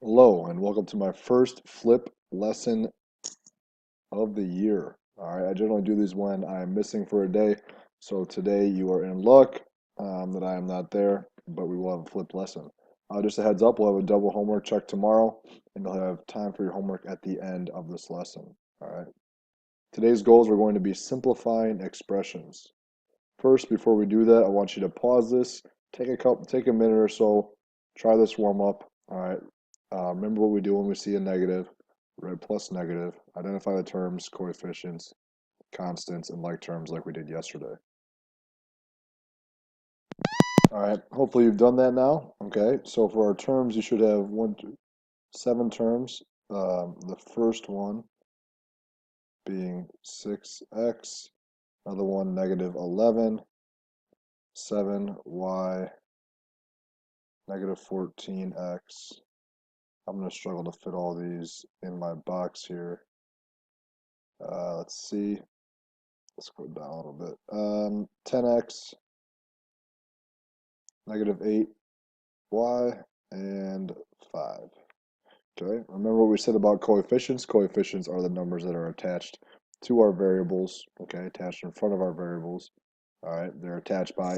Hello, and welcome to my first flip lesson of the year. All right, I generally do these when I'm missing for a day, so today you are in luck that I am not there, but we will have a flip lesson. Just a heads up, we'll have a double homework check tomorrow, and you'll have time for your homework at the end of this lesson. All right. Today's goals are going to be simplifying expressions. First, before we do that, I want you to pause this, take a minute or so, try this warm up. All right. Remember what we do when we see a negative, red plus negative. Identify the terms, coefficients, constants, and like terms like we did yesterday. All right. Hopefully you've done that now. Okay. So for our terms, you should have 7 terms. The first one being 6x, another one negative 11, 7y, negative 14x. I'm going to struggle to fit all these in my box here. Let's see. Let's go down a little bit. 10x, negative 8y, and 5. Okay, remember what we said about coefficients? Coefficients are the numbers that are attached to our variables, okay, attached in front of our variables. All right, they're attached by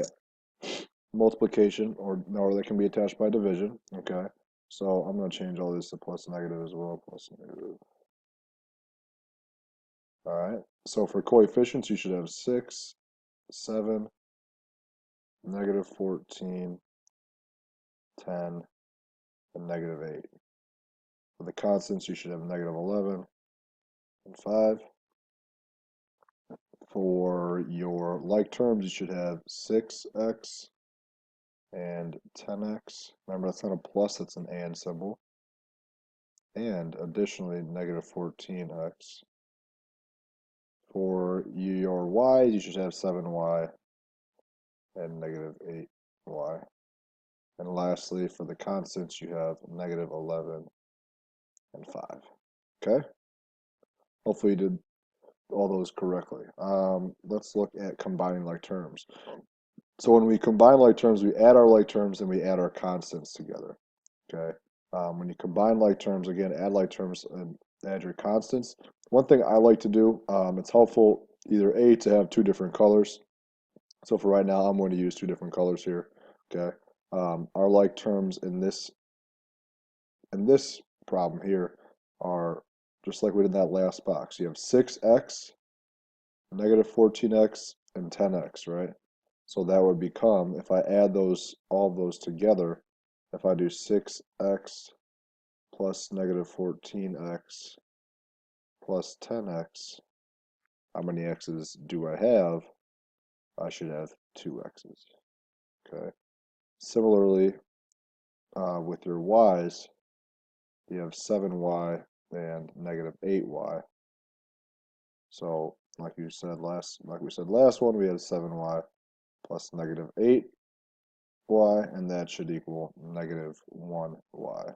multiplication, or they can be attached by division, okay? So I'm going to change all this to plus negative as well, plus negative. All right, so for coefficients, you should have 6, 7, negative 14, 10, and negative 8. For the constants, you should have negative 11 and 5. For your like terms, you should have 6x and 10x. Remember, that's not a plus, that's an and symbol. And additionally, negative 14x. For your y's, you should have 7y and negative 8y. And lastly, for the constants, you have negative 11 and 5. Okay? Hopefully you did all those correctly. Let's look at combining like terms. So when we combine like terms, we add our like terms and we add our constants together. Okay? When you combine like terms, again, add like terms and add your constants. One thing I like to do, it's helpful either A, to have 2 different colors. So for right now, I'm going to use 2 different colors here. Okay? Our like terms in this problem here are just like we did in that last box. You have 6x, negative 14x, and 10x, right? So that would become, if I add all of those together, if I do 6x plus negative 14x plus 10x, how many x's do I have? I should have 2 x's. Okay. Similarly, with your y's, you have 7y and negative 8y. So, like we said last one, we had 7y plus negative 8y, and that should equal negative 1y.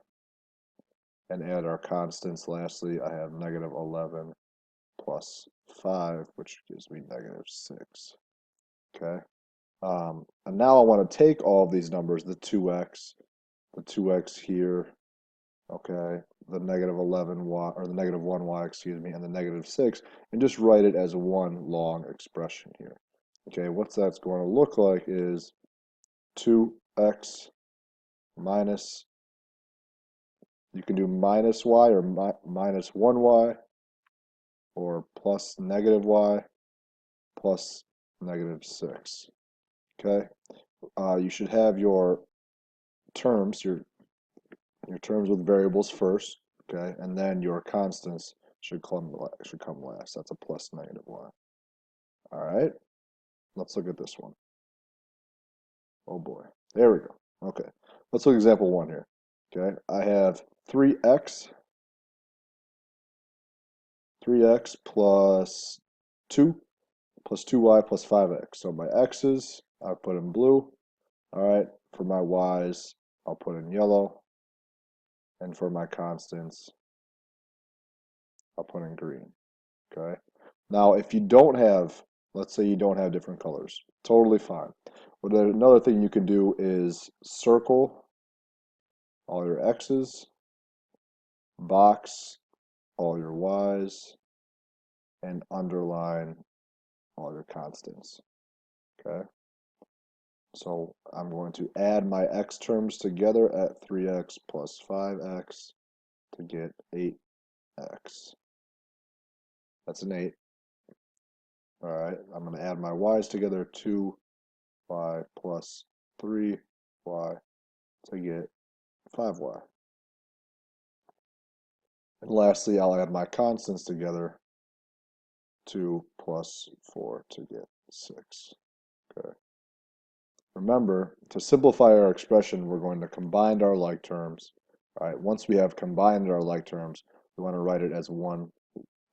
And add our constants. Lastly, I have negative 11 plus 5, which gives me negative 6. Okay. And now I want to take all of these numbers, the 2x here, okay, the negative 11y, or the negative 1y, excuse me, and the negative 6, and just write it as one long expression here. Okay, what that's going to look like is 2x minus, you can do minus y or minus 1y, or plus negative y plus negative 6. Okay, you should have your terms, your terms with variables first, okay, and then your constants should come last. That's a plus negative y. All right, let's look at this one. Oh boy, there we go. Okay, let's look at example 1 here. Okay, I have 3x plus 2 plus 2y plus 5x. So my x's I put in blue. All right, for my y's I'll put in yellow, and for my constants I'll put in green. Okay. Now, if you don't have, let's say you don't have different colors, totally fine. But another thing you can do is circle all your x's box all your y's, and underline all your constants. Okay? So I'm going to add my x terms together at 3x plus 5x to get 8x. That's an 8. All right, I'm going to add my y's together, 2y plus 3y to get 5y. And lastly, I'll add my constants together, 2 plus 4 to get 6. Okay. Remember, to simplify our expression, we're going to combine our like terms. All right, once we have combined our like terms, we want to write it as one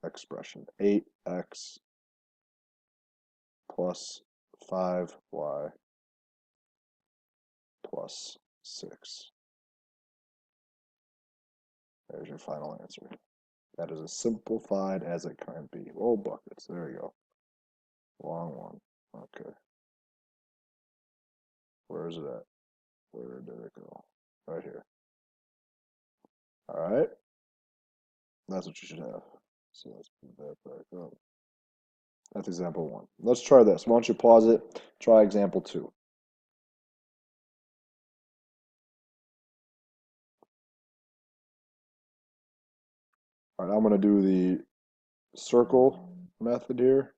expression. 8x plus 5y plus 6. There's your final answer. That is as simplified as it can be. Oh, buckets. There you go. Long one. Okay. Where is it at? Where did it go? Right here. All right. That's what you should have. So let's put that back up. That's example 1. Let's try this. Why don't you pause it? Try example 2. All right, I'm going to do the circle method here.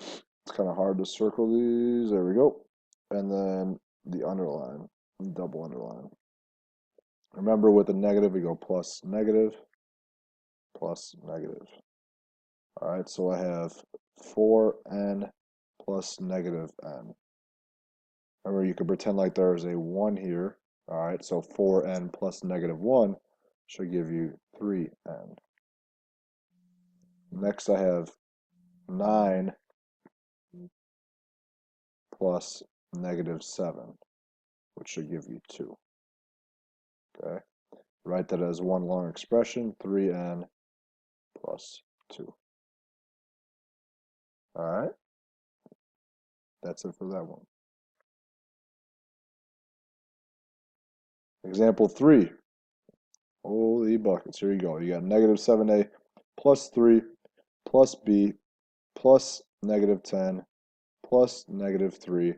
It's kind of hard to circle these. There we go. And then the underline, double underline. Remember, with the negative, we go plus negative, plus negative. All right, so I have 4n plus negative n. Remember, you could pretend like there's a 1 here. All right, so 4n plus negative 1 should give you 3n. Next, I have 9 plus negative 7, which should give you 2. Okay, write that as one long expression, 3n plus 2. All right, that's it for that one. Example 3. Holy buckets, here you go. You got negative 7a plus 3 plus b plus negative 10 plus negative 3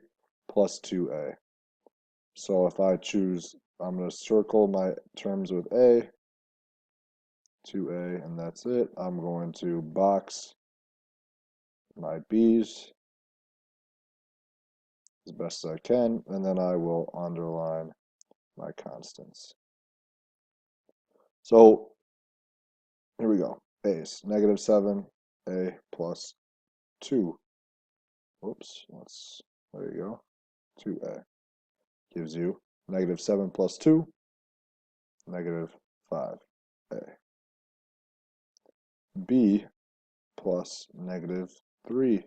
plus 2a. So if I choose, I'm going to circle my terms with a, 2a, and that's it. I'm going to box my b's as best as I can, and then I will underline my constants. So here we go. A's, negative 7, a plus 2. Oops, there you go. 2a gives you negative 7 plus 2, negative 5a. B plus negative 3b.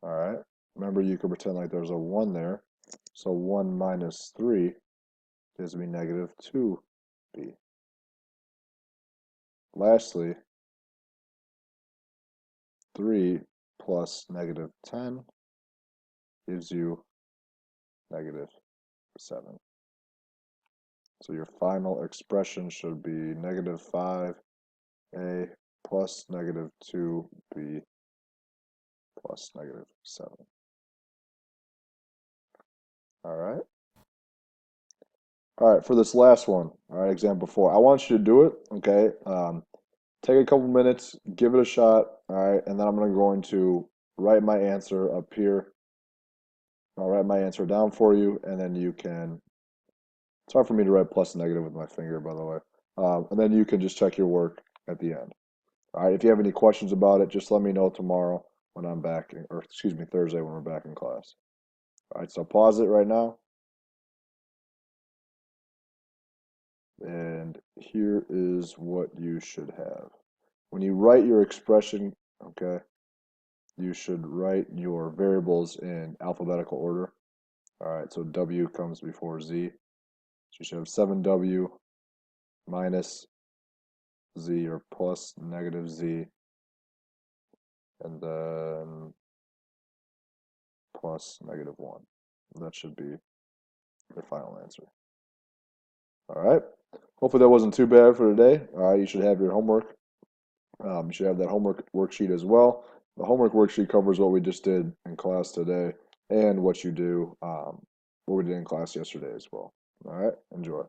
All right. Remember, you can pretend like there's a 1 there. So 1 minus 3 gives me negative 2b. Lastly, 3 plus negative 10 gives you negative 7. So your final expression should be negative 5a plus negative 2b plus negative 7. All right. All right, for this last one, all right, example 4. I want you to do it, okay? Take a couple minutes, give it a shot, all right, and then I'm going to write my answer up here. I'll write my answer down for you, and then you can, it's hard for me to write plus and negative with my finger, by the way. And then you can just check your work at the end. All right, if you have any questions about it, just let me know tomorrow when I'm back, or excuse me, Thursday when we're back in class. All right, so pause it right now. And here is what you should have. When you write your expression, okay, you should write your variables in alphabetical order. All right, so W comes before Z. So you should have 7W minus Z or plus negative Z, and then plus negative 1. That should be your final answer. All right. Hopefully that wasn't too bad for today. All right, you should have your homework. You should have that homework worksheet as well. The homework worksheet covers what we just did in class today and what you do, what we did in class yesterday as well. All right, enjoy.